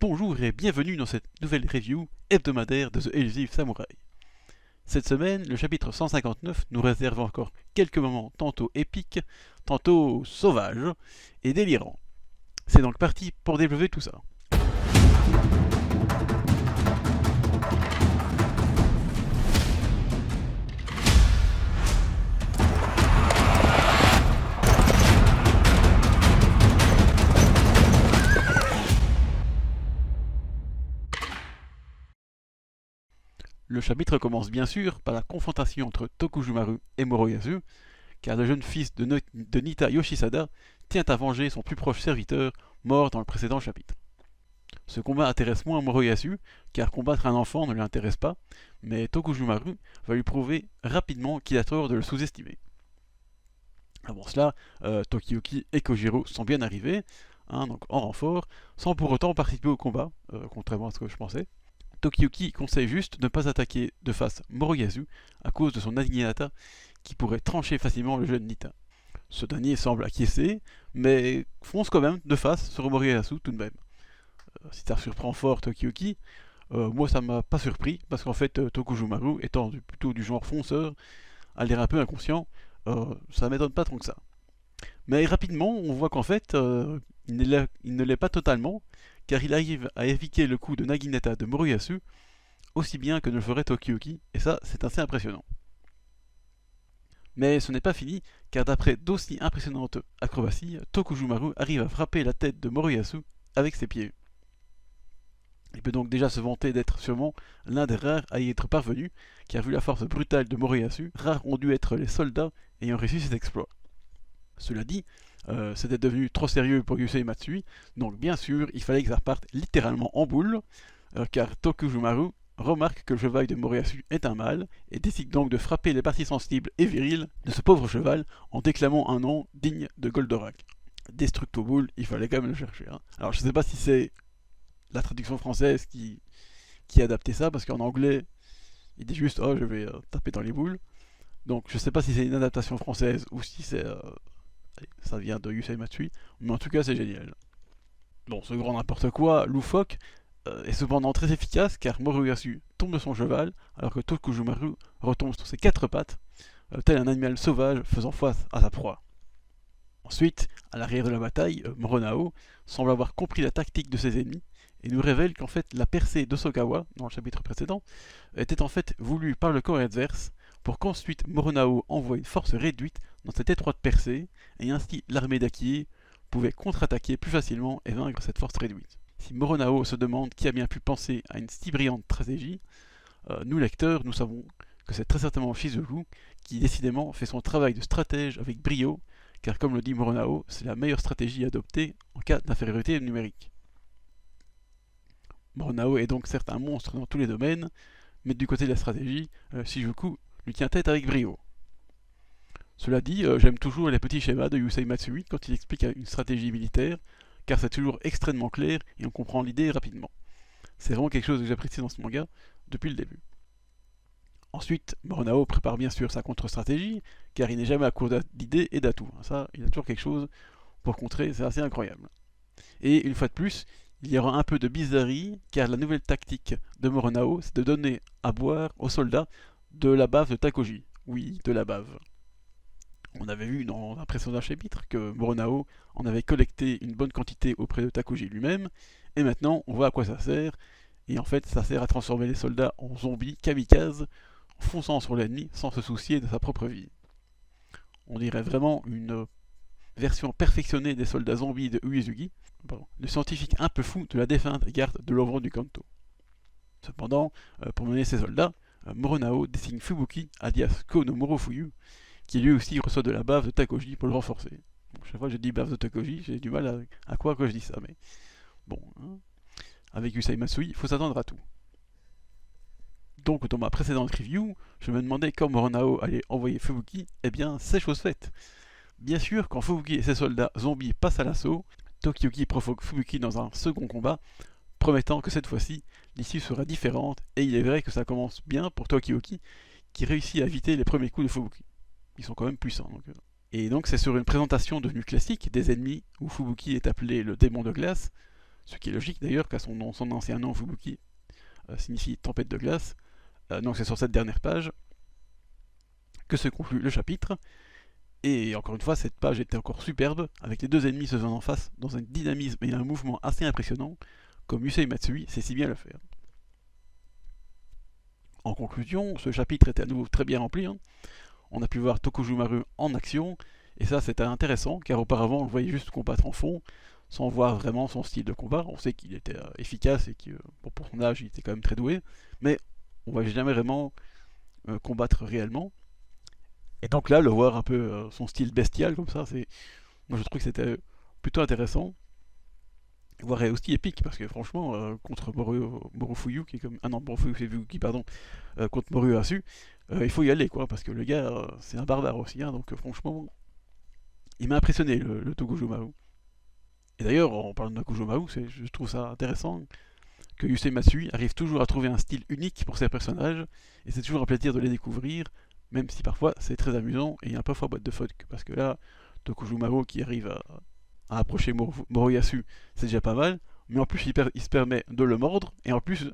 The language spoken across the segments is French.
Bonjour et bienvenue dans cette nouvelle review hebdomadaire de The Elusive Samurai. Cette semaine, le chapitre 159 nous réserve encore quelques moments tantôt épiques, tantôt sauvages et délirants. C'est donc parti pour développer tout ça. Le chapitre commence bien sûr par la confrontation entre Tokujumaru et Moroyasu, car le jeune fils de Nita Yoshisada tient à venger son plus proche serviteur, mort dans le précédent chapitre. Ce combat intéresse moins Moroyasu, car combattre un enfant ne l'intéresse pas, mais Tokujumaru va lui prouver rapidement qu'il a tort de le sous-estimer. Avant cela, Tokiyuki et Kojiro sont bien arrivés, donc en renfort, sans pour autant participer au combat, contrairement à ce que je pensais. Tokiyuki conseille juste de ne pas attaquer de face Moroyasu à cause de son naginata qui pourrait trancher facilement le jeune Nita. Ce dernier semble acquiescer, mais fonce quand même de face sur Moroyasu tout de même. Si ça surprend fort Tokiyuki, moi ça m'a pas surpris, parce qu'en fait Tokujumaru étant plutôt du genre fonceur, à l'air un peu inconscient, ça m'étonne pas tant que ça. Mais rapidement, on voit qu'en fait, il ne l'est pas totalement, car il arrive à éviter le coup de naginata de Moroyasu aussi bien que ne le ferait Tokiyuki, et ça, c'est assez impressionnant. Mais ce n'est pas fini, car d'après d'aussi impressionnantes acrobaties, Tokujumaru arrive à frapper la tête de Moroyasu avec ses pieds. Il peut donc déjà se vanter d'être sûrement l'un des rares à y être parvenu, car vu la force brutale de Moroyasu, rares ont dû être les soldats ayant réussi cet exploit. Cela dit, c'était devenu trop sérieux pour Yusei Matsui, donc bien sûr, il fallait que ça reparte littéralement en boule, car Tokujumaru remarque que le cheval de Moroyasu est un mâle, et décide donc de frapper les parties sensibles et viriles de ce pauvre cheval en déclamant un nom digne de Goldorak. Destructo Bull, il fallait quand même le chercher. Alors je sais pas si c'est la traduction française qui a adapté ça, parce qu'en anglais, il dit juste « Oh, je vais taper dans les boules ». Donc je sais pas si c'est une adaptation française ou si c'est... ça vient de Yusei Matsui, mais en tout cas c'est génial. Bon, ce grand n'importe quoi, loufoque, est cependant très efficace car Moroyasu tombe de son cheval alors que Tokujumaru retombe sur ses quatre pattes, tel un animal sauvage faisant face à sa proie. Ensuite, à l'arrière de la bataille, Moronao semble avoir compris la tactique de ses ennemis et nous révèle qu'en fait la percée d'Osokawa, dans le chapitre précédent, était en fait voulue par le camp adverse pour qu'ensuite Moronao envoie une force réduite dans cette étroite percée, et ainsi l'armée d'Akie pouvait contre-attaquer plus facilement et vaincre cette force réduite. Si Moronao se demande qui a bien pu penser à une si brillante stratégie, nous lecteurs, nous savons que c'est très certainement Shizuku qui décidément fait son travail de stratège avec brio, car comme le dit Moronao, c'est la meilleure stratégie adoptée en cas d'infériorité numérique. Moronao est donc certes un monstre dans tous les domaines, mais du côté de la stratégie, Shizuku lui tient tête avec brio. Cela dit, j'aime toujours les petits schémas de Yusei Matsui quand il explique une stratégie militaire, car c'est toujours extrêmement clair et on comprend l'idée rapidement. C'est vraiment quelque chose que j'apprécie dans ce manga depuis le début. Ensuite, Moronao prépare bien sûr sa contre-stratégie, car il n'est jamais à court d'idées et d'atouts. Ça, il a toujours quelque chose pour contrer, c'est assez incroyable. Et une fois de plus, il y aura un peu de bizarrerie, car la nouvelle tactique de Moronao, c'est de donner à boire aux soldats de la bave de Takoji. Oui, de la bave. On avait vu dans un précédent chapitre que Moronao en avait collecté une bonne quantité auprès de Takoji lui-même, et maintenant on voit à quoi ça sert, et en fait ça sert à transformer les soldats en zombies kamikazes, en fonçant sur l'ennemi sans se soucier de sa propre vie. On dirait vraiment une version perfectionnée des soldats zombies de Uesugi, le scientifique un peu fou de la défunte garde de l'Ovron du Kanto. Cependant, pour mener ses soldats, Moronao désigne Fubuki, alias Kono Morofuyu, qui lui aussi reçoit de la bave de Takoji pour le renforcer. Bon, chaque fois que je dis bave de Takoji, j'ai du mal à croire que je dis ça, mais bon, avec Yusei Matsui, il faut s'attendre à tout. Donc dans ma précédente review, je me demandais quand Moronao allait envoyer Fubuki, eh bien c'est chose faite. Bien sûr, quand Fubuki et ses soldats zombies passent à l'assaut, Tokiyuki provoque Fubuki dans un second combat, promettant que cette fois-ci, l'issue sera différente, et il est vrai que ça commence bien pour Tokiyuki, qui réussit à éviter les premiers coups de Fubuki. Ils sont quand même puissants. Et donc c'est sur une présentation devenue classique des ennemis, où Fubuki est appelé le démon de glace, Ce qui est logique d'ailleurs, car son ancien nom Fubuki signifie tempête de glace. Donc c'est sur cette dernière page que se conclut le chapitre. Et encore une fois, cette page était encore superbe, avec les deux ennemis se faisant en face dans un dynamisme et un mouvement assez impressionnant, comme Yusei Matsui sait si bien le faire. En conclusion, ce chapitre était à nouveau très bien rempli. On a pu voir Tokujumaru en action, et ça c'était intéressant, car auparavant on le voyait juste combattre en fond, sans voir vraiment son style de combat. On sait qu'il était efficace et que pour son âge il était quand même très doué, mais on ne voyait jamais vraiment combattre réellement. Et donc là, le voir un peu son style bestial comme ça, moi je trouve que c'était plutôt intéressant, voire aussi épique, parce que franchement, contre Morufuyu, qui est comme... Ah non, Morufuyu, pardon, contre Moruyasu, il faut y aller, quoi, parce que le gars, c'est un barbare aussi, hein, donc franchement, il m'a impressionné, le Tokujumaru. Et d'ailleurs, en parlant de Tokujumaru, je trouve ça intéressant que Yusei Matsui arrive toujours à trouver un style unique pour ses personnages, et c'est toujours un plaisir de les découvrir, même si parfois c'est très amusant et un peu fort boîte de fuck, parce que là, Tokujumaru qui arrive à approcher Moroyasu, c'est déjà pas mal, mais en plus il se permet de le mordre, et en plus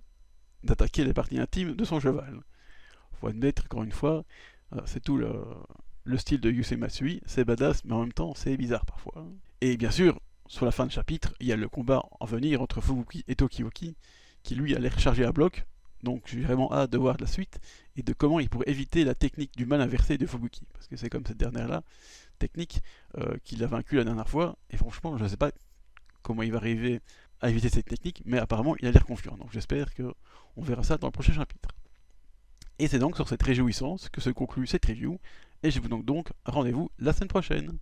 d'attaquer les parties intimes de son cheval. Faut admettre, encore une fois, c'est tout le style de Yusei Matsui, c'est badass, mais en même temps c'est bizarre parfois. Et bien sûr, sur la fin de chapitre, il y a le combat en venir entre Fubuki et Tokioki, qui lui a l'air chargé à bloc, donc j'ai vraiment hâte de voir la suite, et de comment il pourrait éviter la technique du mal inversé de Fubuki, parce que c'est comme cette dernière-là, technique, qu'il a vaincu la dernière fois, et franchement, je ne sais pas comment il va arriver à éviter cette technique, mais apparemment il a l'air confiant, donc j'espère qu'on verra ça dans le prochain chapitre. Et c'est donc sur cette réjouissance que se conclut cette review, et je vous donne donc rendez-vous la semaine prochaine.